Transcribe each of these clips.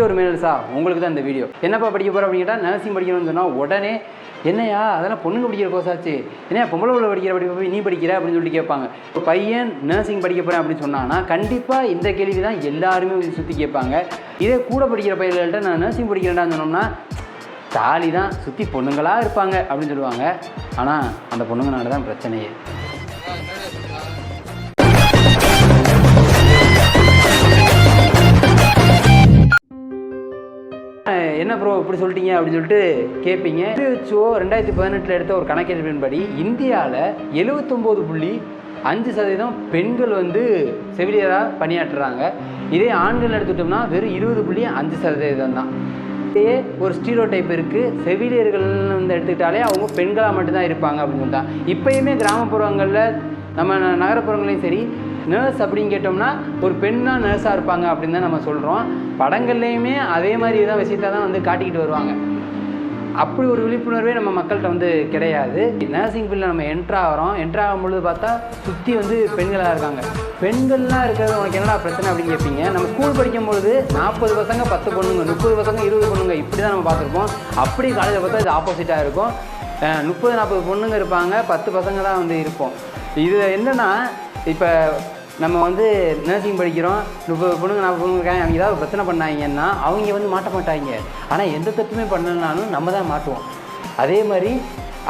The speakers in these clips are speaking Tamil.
ஒரு மேல்ஸா உங்களுக்கு தான் இந்த வீடியோ. என்னப்பா படிக்க போகிற அப்படின்னு கேட்டால் நர்சிங் படிக்கணும்னு சொன்னால் உடனே என்னையா அதெல்லாம் பொண்ணுங்க படிக்கிற கோர்ஸாச்சு, என்னையா பொம்பளை உள்ள படிக்கிற போய் நீ படிக்கிற அப்படின்னு சொல்லிட்டு கேட்பாங்க. இப்போ பையன் நர்சிங் படிக்க போகிறேன் அப்படின்னு சொன்னான்னா கண்டிப்பாக இந்த கேள்வி தான் எல்லாருமே சுற்றி கேட்பாங்க. இதே கூட படிக்கிற பையன்கள்ட்ட நான் நர்சிங் படிக்கிறேன்டான்னு சொன்னோம்னா தாலி தான் சுற்றி பொண்ணுங்களாக இருப்பாங்க அப்படின்னு சொல்லுவாங்க. ஆனால் அந்த பொண்ணுங்கனால தான் பிரச்சனையே. என்ன ப்ரோ இப்படி சொல்லிட்டீங்க அப்படின்னு சொல்லிட்டு கேட்பீங்க. WHO 2018 எடுத்த ஒரு கணக்கெடுப்பின்படி இந்தியாவில் 79.5% பெண்கள் வந்து செவிலியராக பணியாற்றுறாங்க. இதே ஆண்கள் எடுத்துட்டோம்னா வெறும் 20.5% தான். இதே ஒரு ஸ்டீரியோ டைப் இருக்குது, செவிலியர்கள்னு வந்து எடுத்துக்கிட்டாலே அவங்க பெண்களாக மட்டும்தான் இருப்பாங்க அப்படின்னு சொல்லிட்டா. இப்போயுமே கிராமப்புறங்களில் நம்ம நகரப்புறங்களையும் சரி நர்ஸ் அப்படின்னு கேட்டோம்னா ஒரு பெண்ணாக நர்ஸாக இருப்பாங்க அப்படின்னு தான் நம்ம சொல்கிறோம். படங்கள்லேயுமே அதே மாதிரி தான் விஷயத்தை தான் வந்து காட்டிக்கிட்டு வருவாங்க. அப்படி ஒரு விழிப்புணர்வே நம்ம மக்கள்கிட்ட வந்து கிடையாது. நர்சிங் ஃபீல்டில் நம்ம என்ட்ராகும் பொழுது பார்த்தா சுற்றி வந்து பெண்களாக இருக்காங்க. பெண்கள்லாம் இருக்கிறது உனக்கு என்னடா பிரச்சனை அப்படின்னு கேட்பீங்க. நம்ம ஸ்கூல் படிக்கும்பொழுது 40 பசங்க 10 பொண்ணுங்க, 30 பசங்க 20 பொண்ணுங்க இப்படி தான் நம்ம பார்த்துருப்போம். அப்படி காலேஜில் பார்த்தா இது ஆப்போசிட்டாக இருக்கும். 30-40 பொண்ணுங்க இருப்பாங்க, 10 பசங்க தான் வந்து இருப்போம். இது என்னென்னா இப்போ நம்ம வந்து நர்சிங் படிக்கிறோம், 30 பொண்ணுங்க 40 பொண்ணுங்க இருக்காங்க, அவங்க ஏதாவது பிரச்சனை பண்ணாங்கன்னா அவங்க வந்து மாட்ட மாட்டாங்க. ஆனால் எந்த தப்புமே பண்ணலனாலும் நம்ம தான் மாட்டுவோம். அதே மாதிரி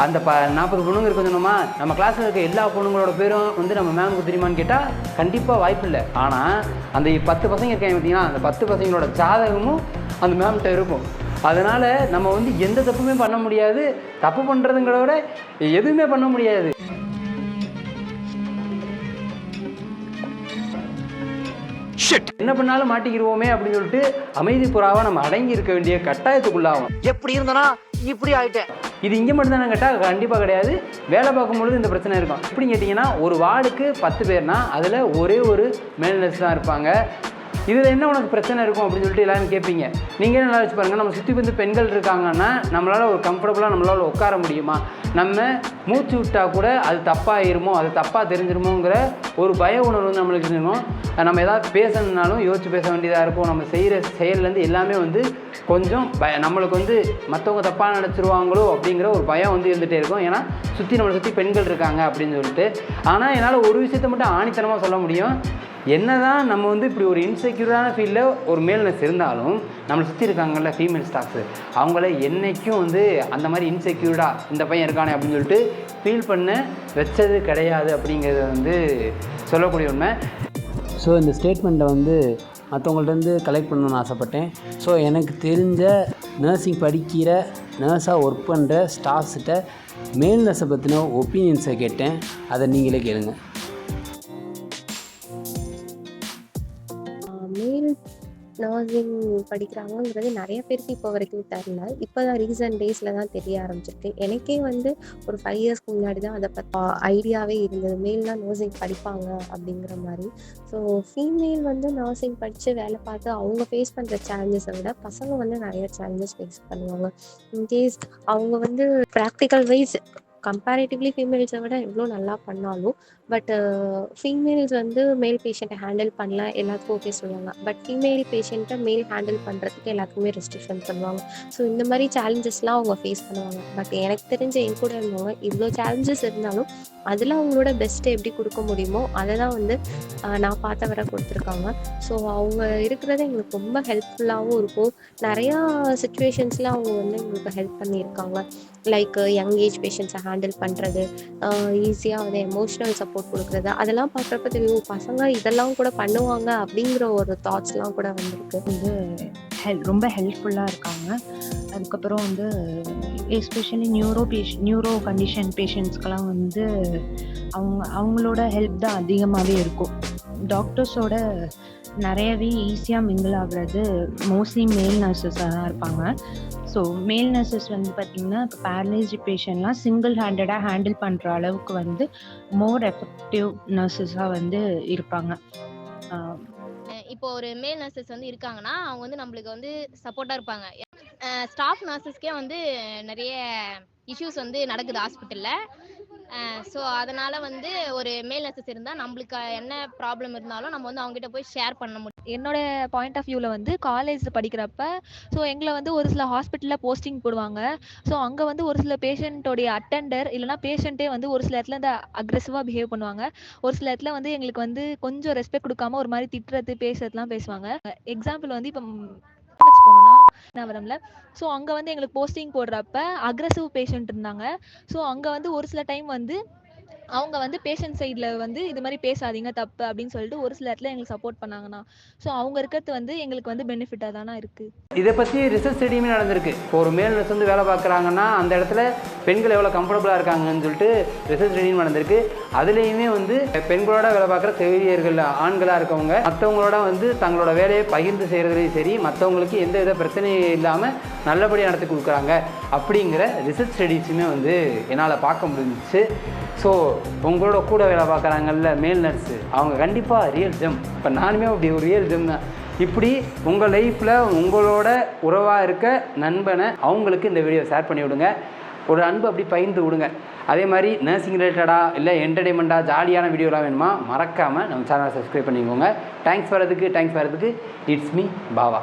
அந்த 40 பொண்ணுங்க இருக்க சொன்னோமா, நம்ம கிளாஸில் இருக்க எல்லா பொண்ணுங்களோட பேரும் வந்து நம்ம மேமுக்கு தெரியுமான்னு கேட்டால் கண்டிப்பாக வாய்ப்பு இல்லை. ஆனால் அந்த 10 பசங்க இருக்காங்க பார்த்தீங்கன்னா, அந்த 10 பசங்களோட ஜாதகமும் அந்த மேம்கிட்ட இருக்கும். அதனால் நம்ம வந்து எந்த தப்புமே பண்ண முடியாது. தப்பு பண்ணுறதுங்கிறத விட எதுவுமே பண்ண முடியாது. என்ன பண்ணாலும் மாட்டிக்கிடுவோமே அப்படின்னு சொல்லிட்டு அமைதி புறாவை நம்ம அடங்கி இருக்க வேண்டிய கட்டாயத்துக்குள்ளாகும். எப்படி இருந்தனா இப்படி ஆயிட்டேன். இது இங்கே மட்டும்தானே கேட்டால் கண்டிப்பாக கிடையாது. வேலை பார்க்கும்பொழுது இந்த பிரச்சனை இருக்கும். எப்படின்னு கேட்டிங்கன்னா ஒரு வார்டுக்கு 10 பேர்னா அதில் ஒரே ஒரு மேல் நர்ஸ் தான் இருப்பாங்க. இதில் என்ன உனக்கு பிரச்சனை இருக்கும் அப்படின்னு சொல்லிட்டு எல்லாரும் கேட்பீங்க. நீங்கள் என்ன வச்சு பாருங்கள், நம்ம சுற்றி வந்து பெண்கள் இருக்காங்கன்னா நம்மளால் ஒரு கம்ஃபர்டபுளாக நம்மளால் உட்கார முடியுமா, நம்ம மூச்சு விட்டால் கூட அது தப்பாகிருமோ, அது தப்பாக தெரிஞ்சிருமோங்கிற ஒரு பய உணர்வு வந்து நம்மளுக்கு இருக்கணும். நம்ம எதாவது பேசணுன்னாலும் யோசிச்சு பேச வேண்டியதாக இருக்கும். நம்ம செய்கிற செயல்லேருந்து எல்லாமே வந்து கொஞ்சம் நம்மளுக்கு வந்து மற்றவங்க தப்பாக நினச்சிருவாங்களோ அப்படிங்கிற ஒரு பயம் வந்து இருந்துகிட்டே இருக்கும். ஏன்னா நம்மளை சுற்றி பெண்கள் இருக்காங்க அப்படின்னு சொல்லிட்டு. ஆனால் என்னால் ஒரு விஷயத்தை மட்டும் ஆணித்தனமாக சொல்ல முடியும். என்ன தான் நம்ம வந்து இப்படி ஒரு இன்செக்யூரான ஃபீல்டில் ஒரு மேல் நர்ஸ் இருந்தாலும் நம்மளை சுற்றி இருக்காங்கல்ல ஃபீமேல் ஸ்டாஃப்ஸு, அவங்கள என்றைக்கும் வந்து அந்த மாதிரி இன்செக்யூர்டாக இந்த பையன் இருக்கானே அப்படின்னு சொல்லிட்டு ஃபீல் பண்ண வச்சது கிடையாது அப்படிங்கிறது வந்து சொல்லக்கூடிய உண்மை. ஸோ இந்த ஸ்டேட்மெண்ட்டை வந்து மற்றவங்கள்ட்ட கலெக்ட் பண்ணணும்னு ஆசைப்பட்டேன். ஸோ எனக்கு தெரிஞ்ச நர்சிங் படிக்கிற நர்ஸாக ஒர்க் பண்ணுற ஸ்டாஃப்ஸ்கிட்ட மேல் நர்ஸை பற்றின ஒப்பீனியன்ஸை கேட்டேன். அதை நீங்களே கேளுங்க. நர்சிங் படிக்கிறாங்கங்கிறது நிறைய பேருக்கு இப்போ வரைக்கும் தெரில. இப்போ தான் ரீசன்ட் டேஸில் தான் தெரிய ஆரம்பிச்சிருக்கு. எனக்கே வந்து ஒரு 5 இயர்ஸ்க்கு முன்னாடி தான் அதை பற்றி ஐடியாவே இருந்தது, மேல்லாம் நர்சிங் படிப்பாங்க அப்படிங்கிற மாதிரி. ஸோ ஃபீமேல் வந்து நர்சிங் படித்து வேலை பார்த்து அவங்க ஃபேஸ் பண்ணுற சேலஞ்சஸை விட பசங்க வந்து நிறைய சேலஞ்சஸ் ஃபேஸ் பண்ணுவாங்க. இன்கேஸ் அவங்க வந்து ப்ராக்டிக்கல் வைஸ் கம்பேரிட்டிவ்லி ஃபீமேல்ஸை விட எவ்வளோ நல்லா பண்ணாலும் ஃபீமேல்ஸ் வந்து மேல் பேஷண்ட்டை ஹேண்டில் பண்ணலாம், எல்லாத்துக்கும் ஓகே சொல்லுவாங்க. பட் ஃபீமேல் பேஷண்ட்டை மேல் ஹேண்டில் பண்ணுறதுக்கு எல்லாத்துக்குமே ரெஸ்ட்ரிக்ஷன் பண்ணுவாங்க. ஸோ இந்த மாதிரி சேலஞ்சஸ்லாம் அவங்க ஃபேஸ் பண்ணுவாங்க. பட் எனக்கு தெரிஞ்ச என் கூட இருந்தவங்க இவ்வளோ சேலஞ்சஸ் இருந்தாலும் அதில் அவங்களோட பெஸ்ட்டை எப்படி கொடுக்க முடியுமோ அதை தான் வந்து நான் பார்த்த வரை கொடுத்துருக்காங்க. ஸோ அவங்க இருக்கிறது எங்களுக்கு ரொம்ப ஹெல்ப்ஃபுல்லாகவும் இருக்கும். நிறையா சுச்சுவேஷன்ஸில் அவங்க வந்து எங்களுக்கு ஹெல்ப் பண்ணியிருக்காங்க. லைக் யங் ஏஜ் பேஷண்ட்ஸை ஹேண்டில் பண்ணுறது, ஈஸியாக வந்து எமோஷ்னல் சப்போர்ட் கொடுக்குறது, அதெல்லாம் பார்க்குறப்ப தெரியும் பசங்க இதெல்லாம் கூட பண்ணுவாங்க அப்படிங்கிற ஒரு தாட்ஸ்லாம் கூட வந்திருக்கு. வந்து ரொம்ப ஹெல்ப்ஃபுல்லாக இருக்காங்க. அதுக்கப்புறம் வந்து எஸ்பெஷலி நியூரோ கண்டிஷன் பேஷண்ட்ஸ்க்கெல்லாம் வந்து அவங்களோட ஹெல்ப் தான் அதிகமாகவே இருக்கும். டாக்டர்ஸோட நிறையவே ஈஸியாக மிங்கிள் ஆகுறது மோஸ்ட்லி மேல் நர்சஸாக தான் இருப்பாங்க. ஸோ மேல் நர்சஸ் வந்து பார்த்திங்கன்னா இப்போ பேரலைஸ்டு பேஷண்ட்லாம் சிங்கிள் ஹேண்டடாக ஹேண்டில் பண்ணுற அளவுக்கு வந்து மோர் எஃபெக்டிவ் நர்சஸாக வந்து இருப்பாங்க. இப்போ ஒரு மேல் நர்சஸ் வந்து இருக்காங்கன்னா அவங்க வந்து நம்மளுக்கு வந்து சப்போர்ட்டாக இருப்பாங்க. ஸ்டாஃப் நர்சஸ்க்கே வந்து நிறைய இஷ்யூஸ் வந்து நடக்குது ஹாஸ்பிட்டலில். ஸோ அதனால வந்து ஒரு மேல் நர்சஸ் இருந்தால் நம்மளுக்கு என்ன ப்ராப்ளம் இருந்தாலும் நம்ம வந்து அவங்ககிட்ட போய் ஷேர் பண்ண முடியும். என்னோட பாயிண்ட் ஆஃப் வியூவில் வந்து காலேஜ் படிக்கிறப்ப ஸோ எங்களை வந்து ஒரு சில ஹாஸ்பிட்டலில் போஸ்டிங் போடுவாங்க. ஸோ அங்கே வந்து ஒரு சில பேஷண்ட்டோடைய அட்டெண்டர் இல்லைனா பேஷண்ட்டே வந்து ஒரு சில இடத்துல இந்த அக்ரெசிவாக பிஹேவ் பண்ணுவாங்க. ஒரு சில இடத்துல வந்து எங்களுக்கு வந்து கொஞ்சம் ரெஸ்பெக்ட் கொடுக்காம ஒரு மாதிரி திட்டுறது பேசுறதுலாம் பேசுவாங்க. எக்ஸாம்பிள் வந்து இப்போ போனோம்னா நவரம்ல ஸோ அங்கே வந்து எங்களுக்கு போஸ்டிங் போடுறப்ப அக்ரெசிவ் பேஷண்ட் இருந்தாங்க. ஸோ அங்கே வந்து ஒரு சில டைம் வந்து அவங்க வந்து பேஷண்ட் சைடில் வந்து இது மாதிரி பேசாதீங்க தப்பு அப்படின்னு சொல்லிட்டு ஒரு சில இடத்துல எங்களுக்கு சப்போர்ட் பண்ணாங்கண்ணா. ஸோ அவங்க இருக்கிறது வந்து எங்களுக்கு வந்து பெனிஃபிட்டாக தானே இருக்குது. இதை பற்றி ரிசர்ச் ஸ்டடியுமே நடந்திருக்கு. இப்போ ஒரு மேல் நர்ஸ் வந்து வேலை பார்க்குறாங்கன்னா அந்த இடத்துல பெண்கள் எவ்வளோ கம்ஃபர்டபுளாக இருக்காங்கன்னு சொல்லிட்டு ரிசர்ச் ஸ்டடியும் நடந்திருக்கு. அதுலேயுமே வந்து பெண்களோட வேலை பார்க்குற செவிலியர்கள் ஆண்களாக இருக்கவங்க மற்றவங்களோட வந்து தங்களோட வேலையை பகிர்ந்து செய்கிறதுலையும் சரி, மற்றவங்களுக்கு எந்த வித பிரச்சனையும் இல்லாமல் நல்லபடியாக நடத்தி கொடுக்குறாங்க அப்படிங்கிற ரிசர்ச் ஸ்டடீஸுமே வந்து என்னால் பார்க்க முடிஞ்சிச்சு. ஸோ உங்களோட கூட வேலை பார்க்குறாங்கல்ல மேல் நர்ஸு, அவங்க கண்டிப்பாக ரியல் ஜெம். இப்போ நானுமே அப்படி ஒரு ரியல் ஜெம் தான். இப்படி உங்கள் லைஃப்பில் உங்களோட உறவாக இருக்க நண்பனை அவங்களுக்கு இந்த வீடியோ ஷேர் பண்ணி விடுங்க. ஒரு அன்பு அப்படி பகிர்ந்து விடுங்க. அதே மாதிரி நர்சிங் ரிலேட்டடாக இல்லை என்டர்டெயின்மெண்ட்டாக ஜாலியான வீடியோலாம் வேணுமா மறக்காமல் நம்ம சேனலை சப்ஸ்கிரைப் பண்ணிக்கோங்க. தேங்க்ஸ் வரதுக்கு இட்ஸ் மீ பாவா.